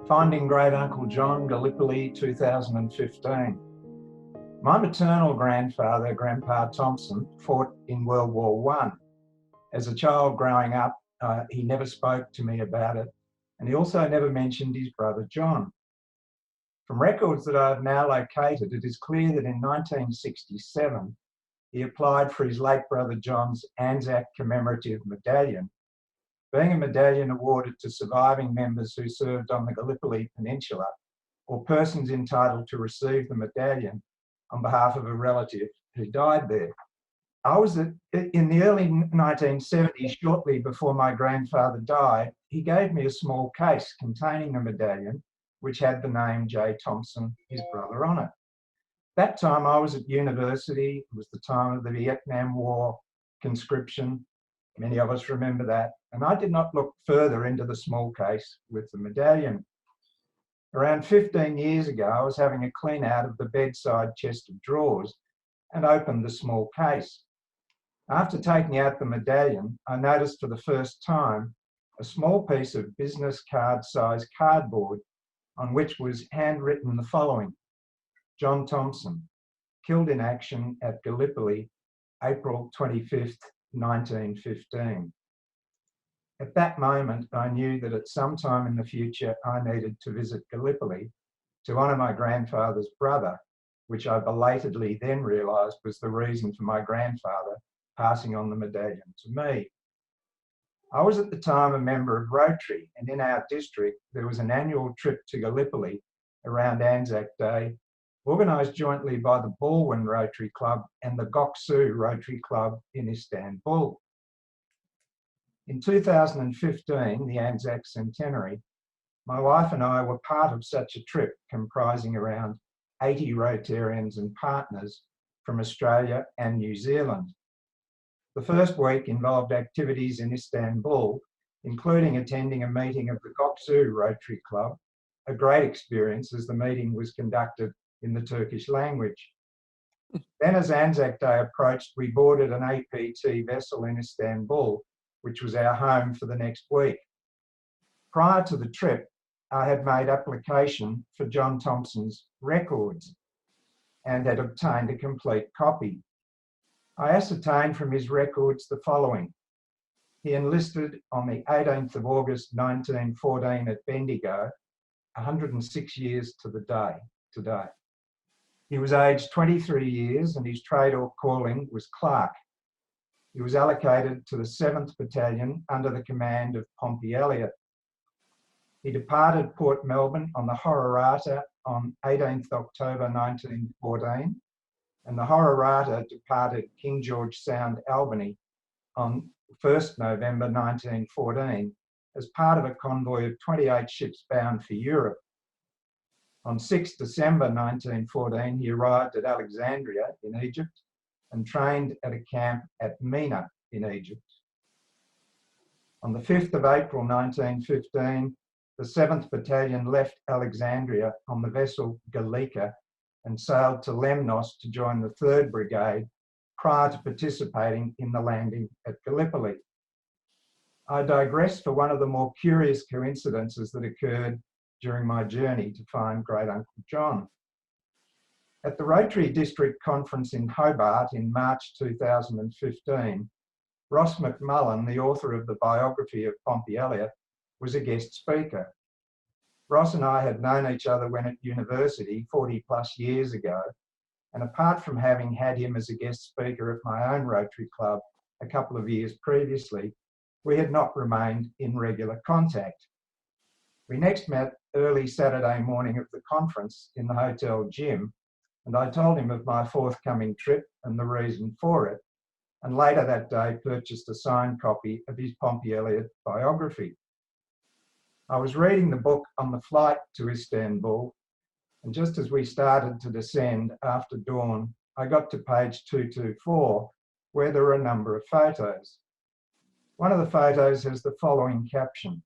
Finding Great Uncle John, Gallipoli, 2015. My maternal grandfather, Grandpa Thompson, fought in World War I. As a child growing up, he never spoke to me about it, and he also never mentioned his brother John. From records that I have now located, it is clear that in 1967, he applied for his late brother John's Anzac commemorative medallion, being a medallion awarded to surviving members who served on the Gallipoli Peninsula or persons entitled to receive the medallion on behalf of a relative who died there. I was in the early 1970s, shortly before my grandfather died, he gave me a small case containing the medallion, which had the name J. Thompson, his brother, on it. That time I was at university. It was the time of the Vietnam War conscription. Many of us remember that. And I did not look further into the small case with the medallion. Around 15 years ago, I was having a clean out of the bedside chest of drawers and opened the small case. After taking out the medallion, I noticed for the first time a small piece of business card-sized cardboard on which was handwritten the following: John Thompson, killed in action at Gallipoli, April 25th, 1915. At that moment, I knew that at some time in the future, I needed to visit Gallipoli to honour my grandfather's brother, which I belatedly then realised was the reason for my grandfather passing on the medallion to me. I was at the time a member of Rotary, and in our district, there was an annual trip to Gallipoli around Anzac Day, organised jointly by the Balwyn Rotary Club and the Göksu Rotary Club in Istanbul. In 2015, the Anzac centenary, my wife and I were part of such a trip comprising around 80 Rotarians and partners from Australia and New Zealand. The first week involved activities in Istanbul, including attending a meeting of the Göksu Rotary Club, a great experience as the meeting was conducted in the Turkish language. Then as Anzac Day approached, we boarded an APT vessel in Istanbul, which was our home for the next week. Prior to the trip, I had made application for John Thompson's records and had obtained a complete copy. I ascertained from his records the following. He enlisted on the 18th of August 1914 at Bendigo, 106 years to the day today. He was aged 23 years and his trade or calling was clerk. He was allocated to the 7th Battalion under the command of Pompey Elliott. He departed Port Melbourne on the Hororata on 18th October 1914, and the Hororata departed King George Sound, Albany on 1st November 1914 as part of a convoy of 28 ships bound for Europe. On 6 December 1914, he arrived at Alexandria in Egypt and trained at a camp at Mina in Egypt. On the 5th of April 1915, the 7th Battalion left Alexandria on the vessel Gallica and sailed to Lemnos to join the 3rd Brigade prior to participating in the landing at Gallipoli. I digress for one of the more curious coincidences that occurred during my journey to find Great Uncle John. At the Rotary District Conference in Hobart in March 2015, Ross McMullen, the author of the biography of Pompey Elliott, was a guest speaker. Ross and I had known each other when at university 40 plus years ago, and apart from having had him as a guest speaker at my own Rotary Club a couple of years previously, we had not remained in regular contact. We next met early Saturday morning of the conference in the hotel gym, and I told him of my forthcoming trip and the reason for it, and later that day purchased a signed copy of his Pompey Elliott biography. I was reading the book on the flight to Istanbul, and just as we started to descend after dawn, I got to page 224, where there are a number of photos. One of the photos has the following caption: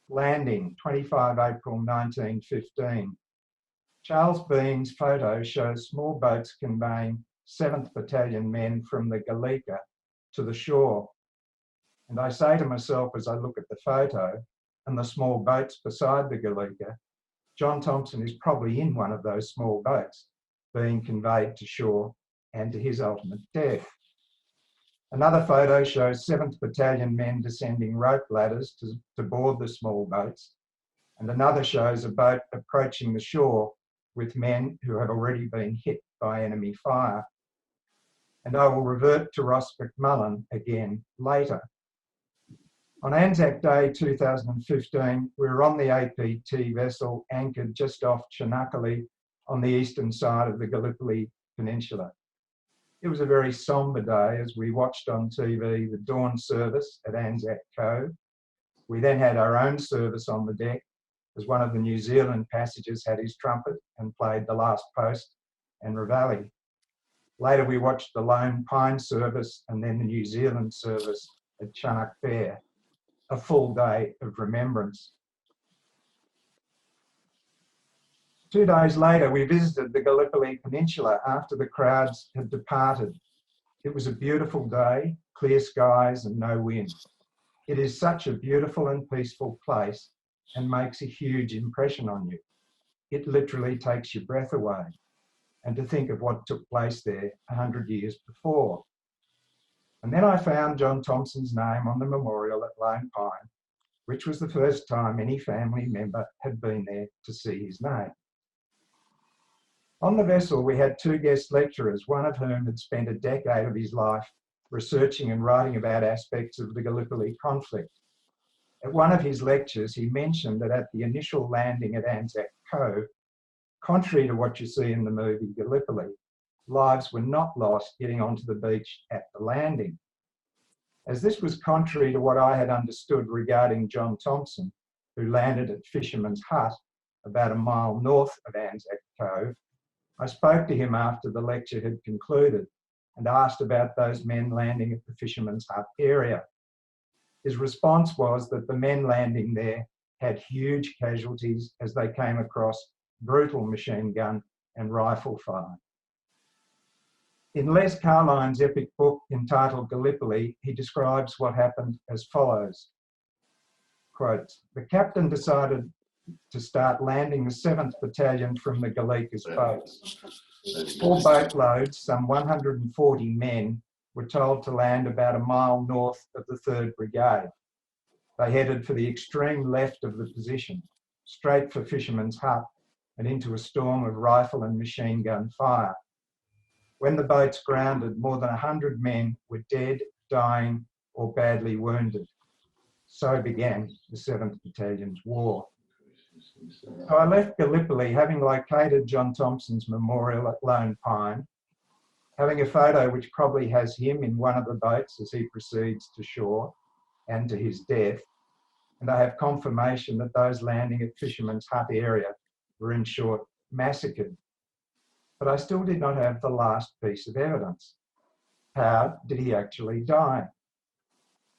Landing, 25 April 1915. Charles Bean's photo shows small boats conveying 7th Battalion men from the Gallica to the shore. And I say to myself as I look at the photo and the small boats beside the Gallica, John Thompson is probably in one of those small boats, being conveyed to shore and to his ultimate death. Another photo shows 7th Battalion men descending rope ladders to board the small boats, and another shows a boat approaching the shore with men who have already been hit by enemy fire. And I will revert to Ross McMullen again later. On Anzac Day 2015, we were on the APT vessel anchored just off Chinakali on the eastern side of the Gallipoli Peninsula. It was a very sombre day as we watched on TV the dawn service at Anzac Cove. We then had our own service on the deck as one of the New Zealand passengers had his trumpet and played the last post and reveille. Later we watched the Lone Pine service and then the New Zealand service at Chunuk Bair, a full day of remembrance. 2 days later, we visited the Gallipoli Peninsula after the crowds had departed. It was a beautiful day, clear skies and no wind. It is such a beautiful and peaceful place and makes a huge impression on you. It literally takes your breath away. And to think of what took place there 100 years before. And then I found John Thompson's name on the memorial at Lone Pine, which was the first time any family member had been there to see his name. On the vessel, we had 2 guest lecturers, one of whom had spent a decade of his life researching and writing about aspects of the Gallipoli conflict. At one of his lectures, he mentioned that at the initial landing at Anzac Cove, contrary to what you see in the movie Gallipoli, lives were not lost getting onto the beach at the landing. As this was contrary to what I had understood regarding John Thompson, who landed at Fisherman's Hut, about a mile north of Anzac Cove, I spoke to him after the lecture had concluded and asked about those men landing at the Fisherman's Hut area. His response was that the men landing there had huge casualties as they came across brutal machine gun and rifle fire. In Les Carline's epic book entitled Gallipoli, he describes what happened as follows. Quote, the captain decided to start landing the 7th Battalion from the Gallica's boats. 4 boatloads, some 140 men, were told to land about a mile north of the 3rd Brigade. They headed for the extreme left of the position, straight for Fisherman's Hut and into a storm of rifle and machine gun fire. When the boats grounded, more than 100 men were dead, dying, or badly wounded. So began the 7th Battalion's war. So I left Gallipoli, having located John Thompson's memorial at Lone Pine, having a photo which probably has him in one of the boats as he proceeds to shore and to his death, and I have confirmation that those landing at Fisherman's Hut area were in short massacred. But I still did not have the last piece of evidence. How did he actually die?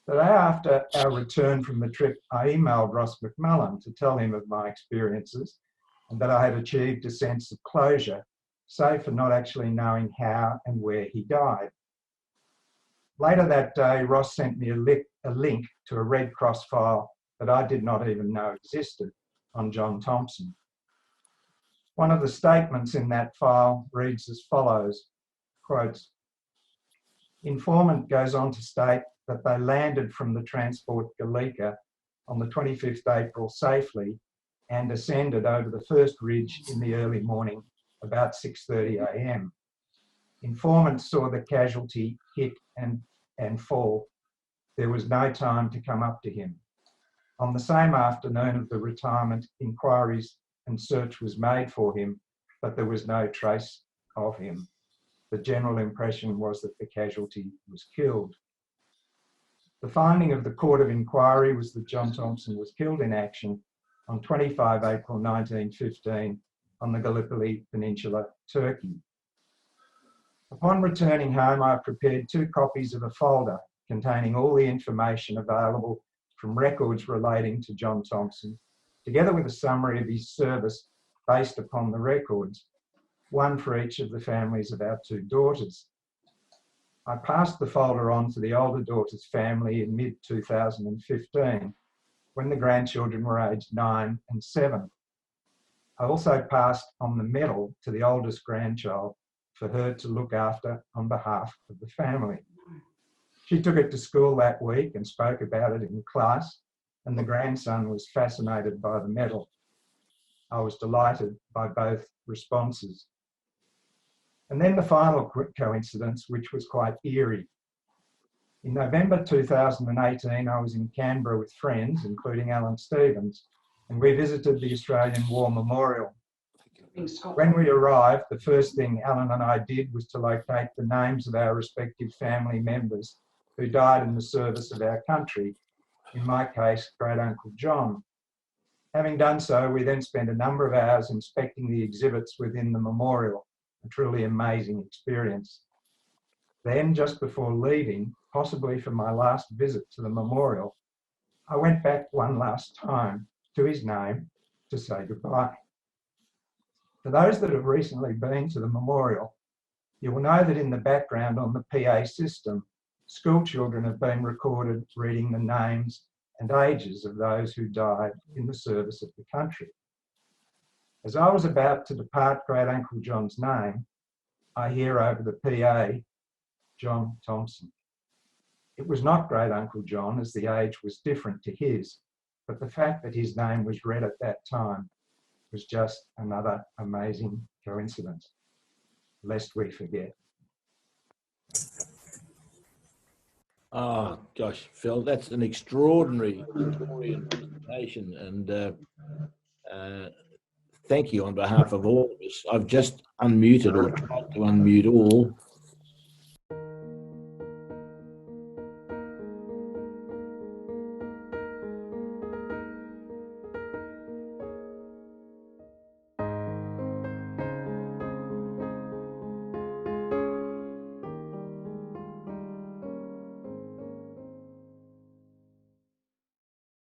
The day after our return from the trip, I emailed Ross McMullen to tell him of my experiences and that I had achieved a sense of closure, save for not actually knowing how and where he died. Later that day, Ross sent me a link to a Red Cross file that I did not even know existed on John Thompson. One of the statements in that file reads as follows, quotes, informant goes on to state that they landed from the transport Gallica on the 25th April safely and ascended over the first ridge in the early morning about 6:30 a.m. Informant saw the casualty hit and fall. There was no time to come up to him. On the same afternoon of the retirement, inquiries and search was made for him, but there was no trace of him. The general impression was that the casualty was killed. The finding of the Court of Inquiry was that John Thompson was killed in action on 25 April 1915 on the Gallipoli Peninsula, Turkey. Upon returning home, I prepared 2 copies of a folder containing all the information available from records relating to John Thompson, together with a summary of his service based upon the records, one for each of the families of our 2 daughters. I passed the folder on to the older daughter's family in mid-2015, when the grandchildren were aged 9 and 7. I also passed on the medal to the oldest grandchild for her to look after on behalf of the family. She took it to school that week and spoke about it in class, and the grandson was fascinated by the medal. I was delighted by both responses. And then the final coincidence, which was quite eerie. In November 2018, I was in Canberra with friends, including Alan Stevens, and we visited the Australian War Memorial. When we arrived, the first thing Alan and I did was to locate the names of our respective family members who died in the service of our country, in my case, Great Uncle John. Having done so, we then spent a number of hours inspecting the exhibits within the memorial, a truly amazing experience. Then, just before leaving, possibly for my last visit to the memorial, I went back one last time to his name to say goodbye. For those that have recently been to the memorial, you will know that in the background on the PA system, school children have been recorded reading the names and ages of those who died in the service of the country. As I was about to depart Great Uncle John's name, I hear over the PA, John Thompson. It was not Great Uncle John, as the age was different to his, but the fact that his name was read at that time was just another amazing coincidence, lest we forget. Oh, gosh, Phil, that's an extraordinary presentation, and thank you on behalf of all of us. I've just unmuted or tried to unmute all,